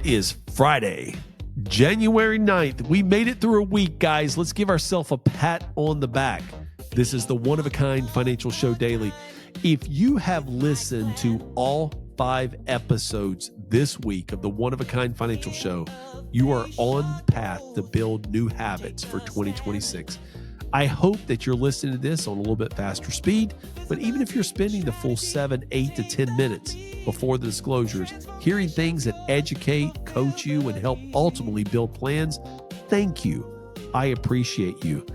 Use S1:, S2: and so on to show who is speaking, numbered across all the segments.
S1: It is Friday, January 9th. We made it through a week, guys. Let's give ourselves a pat on the back. This is the One of a Kind Financial Show Daily. If you have listened to all 5 episodes this week of the One of a Kind Financial Show, you are on path to build new habits for 2026. I hope that you're listening to this on a little bit faster speed, but even if you're spending the full 7, 8 to 10 minutes before the disclosures, hearing things that educate, coach you, and help ultimately build plans, thank you. I appreciate you.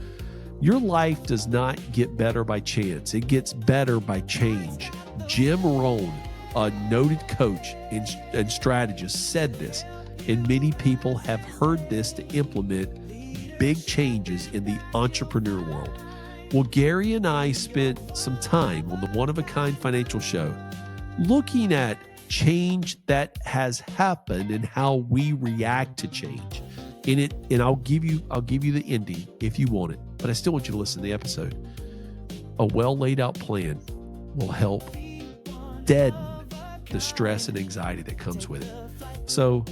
S1: Your life does not get better by chance. It gets better by change. Jim Rohn, a noted coach and strategist, said this, and many people have heard this to implement big changes in the entrepreneur world. Well, Gary and I spent some time on the One of a Kind Financial Show looking at change that has happened and how we react to change. And I'll give you the ending if you want it, but I still want you to listen to the episode. A well laid out plan will help deaden the stress and anxiety that comes with it. So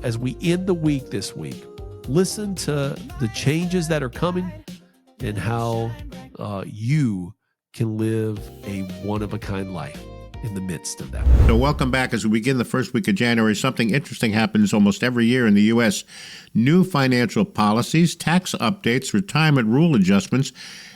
S1: as we end the week this week, listen to the changes that are coming and how you can live a one-of-a-kind life in the midst of that.
S2: So welcome back. As we begin the first week of January, something interesting happens almost every year in the U.S. New financial policies, tax updates, retirement rule adjustments,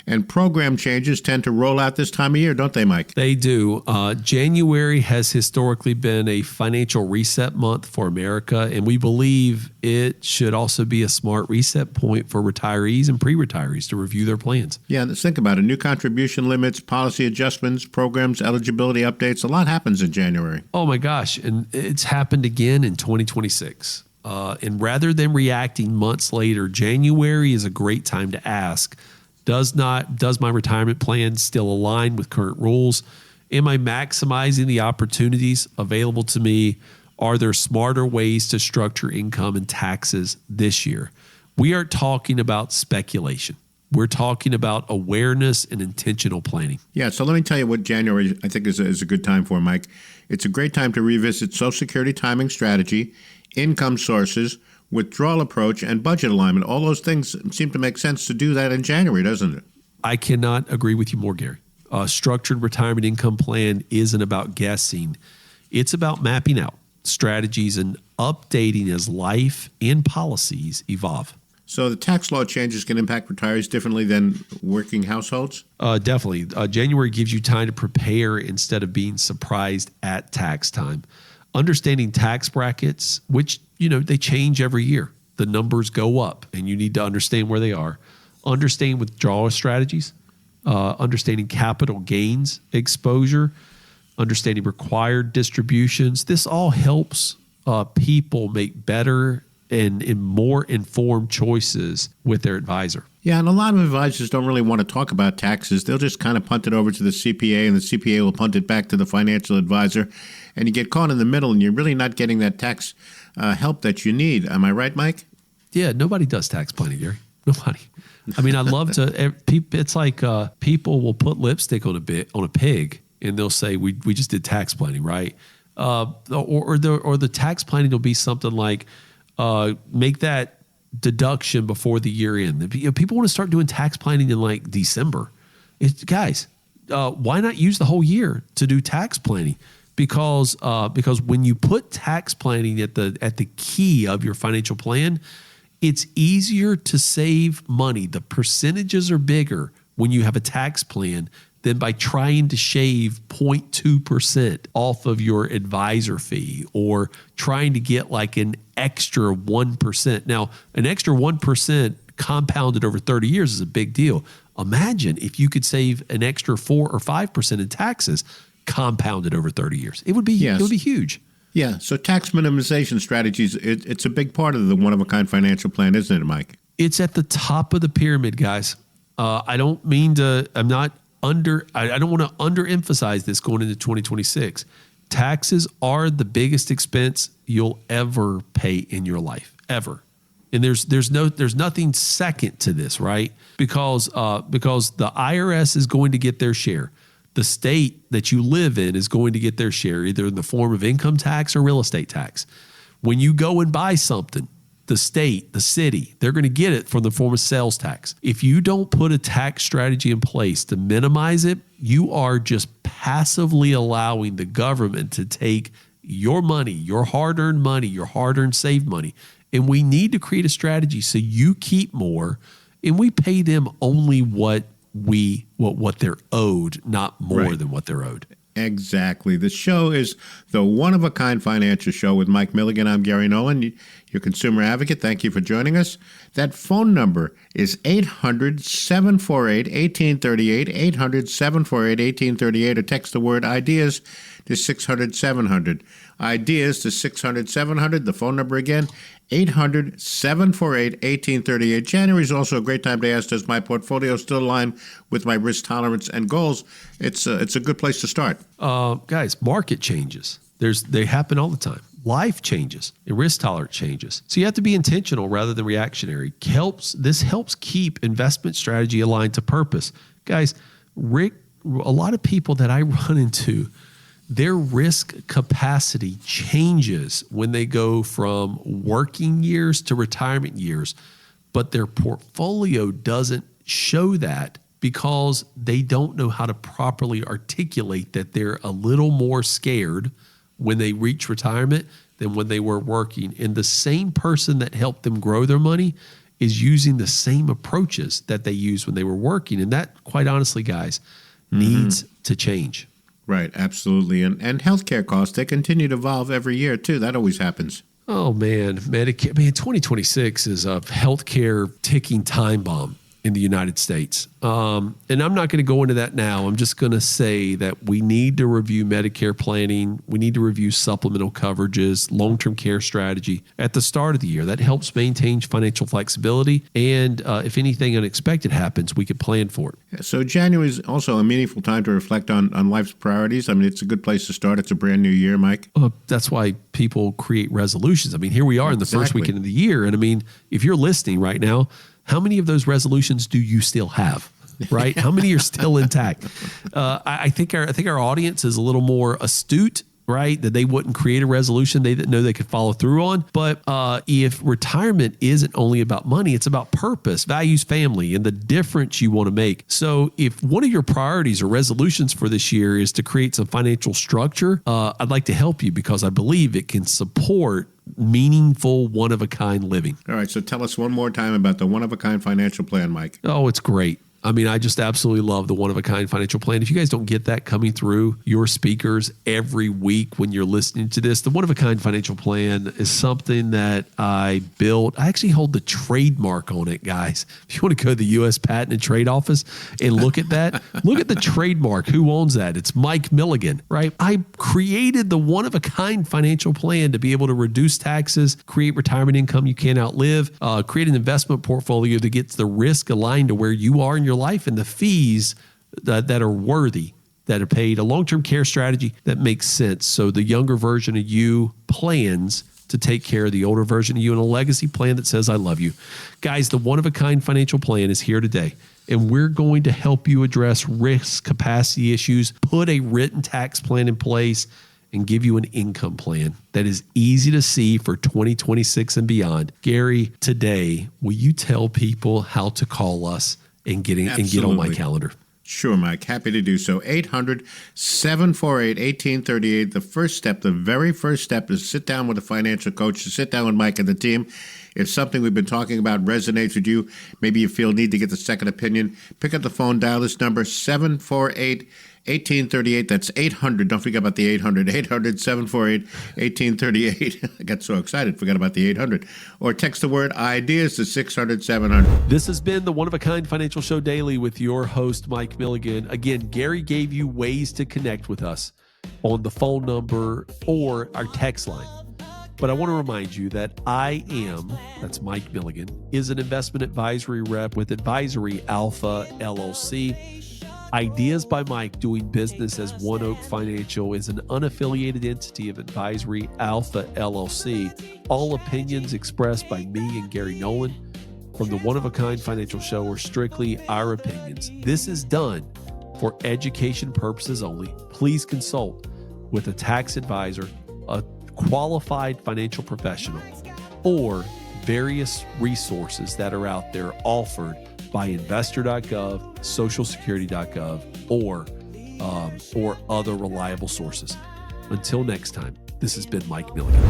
S2: and program changes tend to roll out this time of year, don't they, Mike?
S1: They do. January has historically been a financial reset month for America, and we believe it should also be a smart reset point for retirees and pre-retirees to review their plans.
S2: Yeah, let's think about it. New contribution limits, policy adjustments, programs, eligibility updates. A lot happens in January.
S1: Oh my gosh, and it's happened again in 2026. And rather than reacting months later, January is a great time to ask, does my retirement plan still align with current rules? Am I maximizing the opportunities available to me? Are there smarter ways to structure income and taxes this year? We aren't talking about speculation. We're talking about awareness and intentional planning.
S2: Yeah, so let me tell you what January I think is a good time for, Mike. It's a great time to revisit Social Security timing strategy, income sources, withdrawal approach, and budget alignment. All those things seem to make sense to do that in January, doesn't it?
S1: I cannot agree with you more, Gary. A structured retirement income plan isn't about guessing. It's about mapping out strategies and updating as life and policies evolve.
S2: So the tax law changes can impact retirees differently than working households?
S1: Definitely. January gives you time to prepare instead of being surprised at tax time. Understanding tax brackets, which, they change every year. The numbers go up and you need to understand where they are. Understanding withdrawal strategies, understanding capital gains exposure, understanding required distributions. This all helps people make better and more informed choices with their advisor.
S2: Yeah, and a lot of advisors don't really want to talk about taxes. They'll just kind of punt it over to the CPA, and the CPA will punt it back to the financial advisor. And you get caught in the middle, and you're really not getting that tax help that you need. Am I right, Mike?
S1: Yeah, nobody does tax planning, Gary. Nobody. I mean, I love to. It's like people will put lipstick on a pig, and they'll say, "We just did tax planning, right?" Or the tax planning will be something like, make that deduction before the year end. People want to start doing tax planning in like December. Guys, why not use the whole year to do tax planning? Because when you put tax planning at the key of your financial plan, it's easier to save money. The percentages are bigger when you have a tax plan than by trying to shave 0.2% off of your advisor fee or trying to get like an extra 1%. Now, an extra 1% compounded over 30 years is a big deal. Imagine if you could save an extra 4 or 5% in taxes compounded over 30 years. It would be huge.
S2: Yeah, so tax minimization strategies, it's a big part of the one-of-a-kind financial plan, isn't it, Mike?
S1: It's at the top of the pyramid, guys. I don't want to underemphasize this going into 2026. Taxes are the biggest expense you'll ever pay in your life, ever. And there's nothing second to this, right? Because the IRS is going to get their share. The state that you live in is going to get their share, either in the form of income tax or real estate tax. When you go and buy something, the state, the city, they're going to get it from the form of sales tax. If you don't put a tax strategy in place to minimize it, you are just passively allowing the government to take your money, your hard-earned money, your hard-earned saved money. And we need to create a strategy so you keep more and we pay them only what they're owed, not more than what they're owed.
S2: Exactly. The show is the one-of-a-kind financial show with Mike Milligan. I'm Gary Nolan, your consumer advocate. Thank you for joining us. That phone number is 800-748-1838, 800-748-1838, or text the word IDEAS to 600-700. IDEAS to 600-700. The phone number again, 800-748-1838. January is also a great time to ask, does my portfolio still align with my risk tolerance and goals? It's a good place to start.
S1: Guys, market changes. They happen all the time. Life changes and risk tolerance changes. So you have to be intentional rather than reactionary. This helps keep investment strategy aligned to purpose. Guys, a lot of people that I run into, their risk capacity changes when they go from working years to retirement years, but their portfolio doesn't show that because they don't know how to properly articulate that they're a little more scared when they reach retirement than when they were working. And the same person that helped them grow their money is using the same approaches that they used when they were working. And that, quite honestly, guys, needs to change.
S2: Right, absolutely. And healthcare costs, they continue to evolve every year, too. That always happens.
S1: Oh, man. Medicare, 2026 is a healthcare ticking time bomb in the United States. And I'm not going to go into that now. I'm just going to say that we need to review Medicare planning. We need to review supplemental coverages, long-term care strategy at the start of the year. That helps maintain financial flexibility. And if anything unexpected happens, we can plan for it.
S2: So January is also a meaningful time to reflect on life's priorities. I mean, it's a good place to start. It's a brand new year, Mike.
S1: That's why people create resolutions. I mean, here we are in the first weekend of the year. And I mean, if you're listening right now, how many of those resolutions do you still have? Right? How many are still intact? I think our audience is a little more astute, right? That they wouldn't create a resolution they didn't know they could follow through on. But if retirement isn't only about money, it's about purpose, values, family, and the difference you want to make. So if one of your priorities or resolutions for this year is to create some financial structure, I'd like to help you because I believe it can support meaningful, one-of-a-kind living.
S2: All right, so tell us one more time about the one-of-a-kind financial plan, Mike.
S1: Oh, it's great. I mean, I just absolutely love the one-of-a-kind financial plan. If you guys don't get that coming through your speakers every week when you're listening to this, the one-of-a-kind financial plan is something that I built. I actually hold the trademark on it, guys. If you want to go to the U.S. Patent and Trade Office and look at that, look at the trademark. Who owns that? It's Mike Milligan, right? I created the one-of-a-kind financial plan to be able to reduce taxes, create retirement income you can't outlive, create an investment portfolio that gets the risk aligned to where you are in your life and the fees that are worthy, that are paid, a long-term care strategy that makes sense. So the younger version of you plans to take care of the older version of you, and a legacy plan that says, I love you. Guys, the one-of-a-kind financial plan is here today, and we're going to help you address risk capacity issues, put a written tax plan in place, and give you an income plan that is easy to see for 2026 and beyond. Gary, today, will you tell people how to call us and get on my calendar?
S2: Sure, Mike. Happy to do so. 800-748-1838. The very first step is sit down with a financial coach, to sit down with Mike and the team. If something we've been talking about resonates with you, maybe you feel need to get the second opinion, pick up the phone, dial this number, 748-1838. That's 800. Don't forget about the 800. 800-748-1838. I got so excited, forgot about the 800. Or text the word IDEAS to 600-700.
S1: This has been the One-of-a-Kind Financial Show Daily with your host, Mike Milligan. Again, Gary gave you ways to connect with us on the phone number or our text line. But I want to remind you that that's Mike Milligan, is an investment advisory rep with Advisory Alpha LLC. Ideas by Mike, doing business as One Oak Financial, is an unaffiliated entity of Advisory Alpha LLC. All opinions expressed by me and Gary Nolan from the One-of-a-Kind Financial Show are strictly our opinions. This is done for education purposes only. Please consult with a tax advisor qualified financial professional, or various resources that are out there offered by investor.gov, socialsecurity.gov, or other reliable sources. Until next time, this has been Mike Milligan.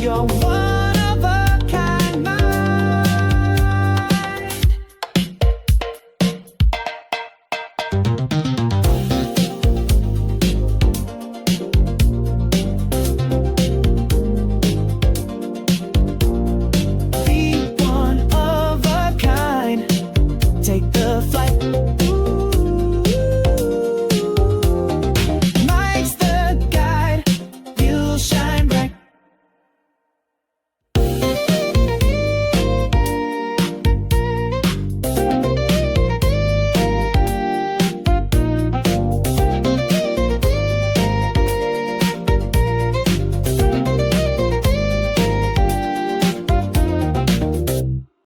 S3: Your